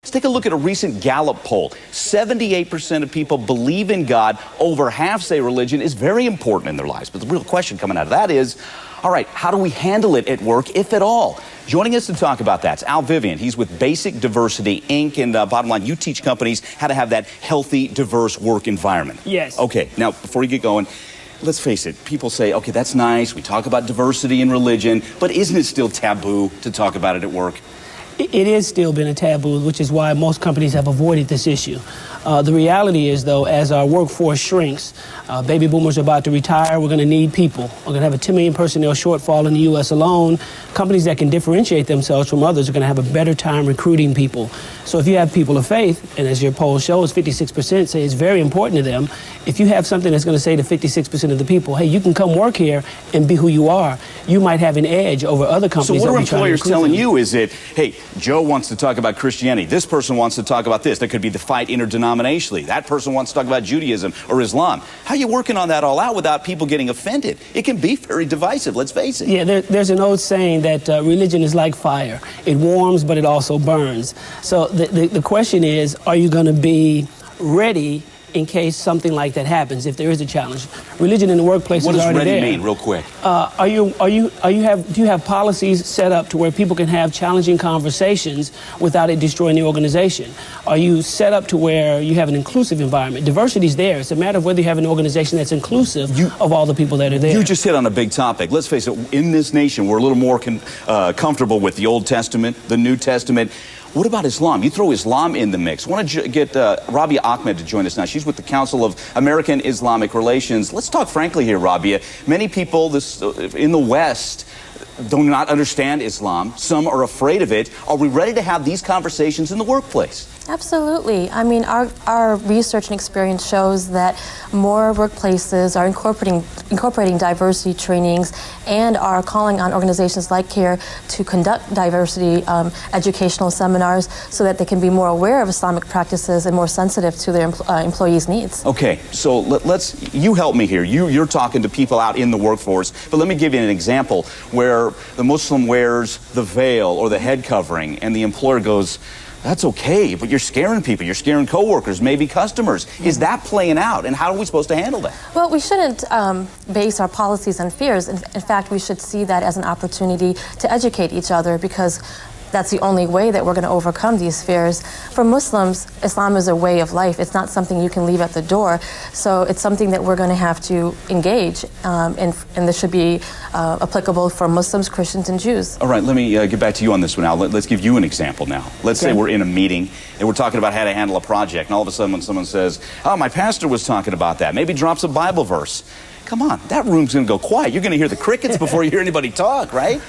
Let's take a look at a recent Gallup poll. 78% of people believe in God. Over half say religion is very important in their lives. But the real question coming out of that is, all right, how do we handle it at work, if at all? Joining us to talk about that is Al Vivian. He's with Basic Diversity, Inc. And bottom line, you teach companies how to have that healthy, diverse work environment. Yes. Okay, now, before you get going, let's face it, people say, okay, that's nice. We talk about diversity in religion, but isn't it still taboo to talk about it at work? It has still been a taboo, which is why most companies have avoided this issue. The reality is, though, as our workforce shrinks, baby boomers are about to retire, we're going to need people. We're going to have a 10 million personnel shortfall in the U.S. alone. Companies that can differentiate themselves from others are going to have a better time recruiting people. So if you have people of faith, and as your poll shows, 56% say it's very important to them, if you have something that's going to say to 56% of the people, hey, you can come work here and be who you are, you might have an edge over other companies. So what are employers telling you? Is it, hey, Joe wants to talk about Christianity, this person wants to talk about this, there could be the fight interdenominationally, that person wants to talk about Judaism or Islam. How are you working on that all out without people getting offended? It can be very divisive, let's face it. Yeah, there's an old saying that religion is like fire. It warms, but it also burns. So the question is, are you going to be ready in case something like that happens, if there is a challenge? Religion in the workplace is already there. What does ready mean, real quick? Do you have policies set up to where people can have challenging conversations without it destroying the organization? Are you set up to where you have an inclusive environment? Diversity is there. It's a matter of whether you have an organization that's inclusive of all the people that are there. You just hit on a big topic. Let's face it, in this nation, we're a little more comfortable with the Old Testament, the New Testament. What about Islam? You throw Islam in the mix. I want to get Rabia Ahmed to join us now. She's with the Council of American Islamic Relations. Let's talk frankly here, Rabia. Many people in the West do not understand Islam. Some are afraid of it. Are we ready to have these conversations in the workplace? Absolutely. I mean, our research and experience shows that more workplaces are incorporating diversity trainings and are calling on organizations like CARE to conduct diversity educational seminars so that they can be more aware of Islamic practices and more sensitive to their employees' needs. Okay, so you help me here. You're talking to people out in the workforce, but let me give you an example where the Muslim wears the veil or the head covering and the employer goes, that's okay, but you're scaring people. You're scaring coworkers, maybe customers. Is that playing out, and how are we supposed to handle that? Well, we shouldn't base our policies on fears. In fact, we should see that as an opportunity to educate each other, because that's the only way that we're going to overcome these fears. For Muslims, Islam is a way of life. It's not something you can leave at the door. So it's something that we're going to have to engage, and this should be applicable for Muslims, Christians, and Jews. All right, let me get back to you on this one, Al. Let's give you an example now. Let's say we're in a meeting, and we're talking about how to handle a project, and all of a sudden when someone says, oh, my pastor was talking about that, maybe drops a Bible verse. Come on, that room's going to go quiet. You're going to hear the crickets before you hear anybody talk, right?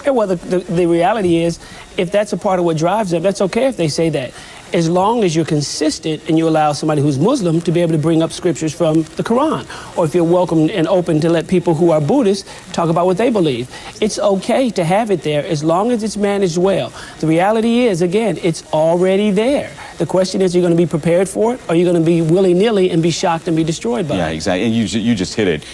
Yeah, well, the reality is, if that's a part of what drives them, that's okay if they say that, as long as you're consistent and you allow somebody who's Muslim to be able to bring up scriptures from the Quran, or if you're welcome and open to let people who are Buddhists talk about what they believe. It's okay to have it there as long as it's managed well. The reality is, again, it's already there. The question is, are you going to be prepared for it, or are you going to be willy-nilly and be shocked and be destroyed by it? Yeah, exactly. And you just hit it.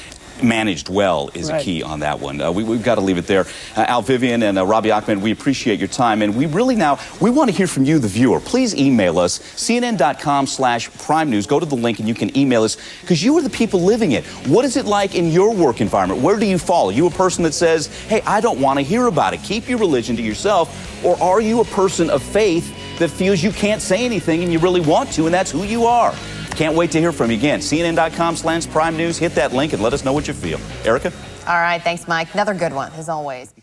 Managed well is a key on that one. We've got to leave it there. Al Vivian and Rabia Ahmed, we appreciate your time, and we want to hear from you, the viewer. Please email us, cnn.com/prime news. Go to the link and you can email us, because you are the people living it. What is it like in your work environment? Where do you fall? Are you a person that says, hey, I don't want to hear about it, keep your religion to yourself, or are you a person of faith that feels you can't say anything and you really want to, and that's who you are? Can't wait to hear from you again. CNN.com/Prime News. Hit that link and let us know what you feel. Erica? All right. Thanks, Mike. Another good one, as always.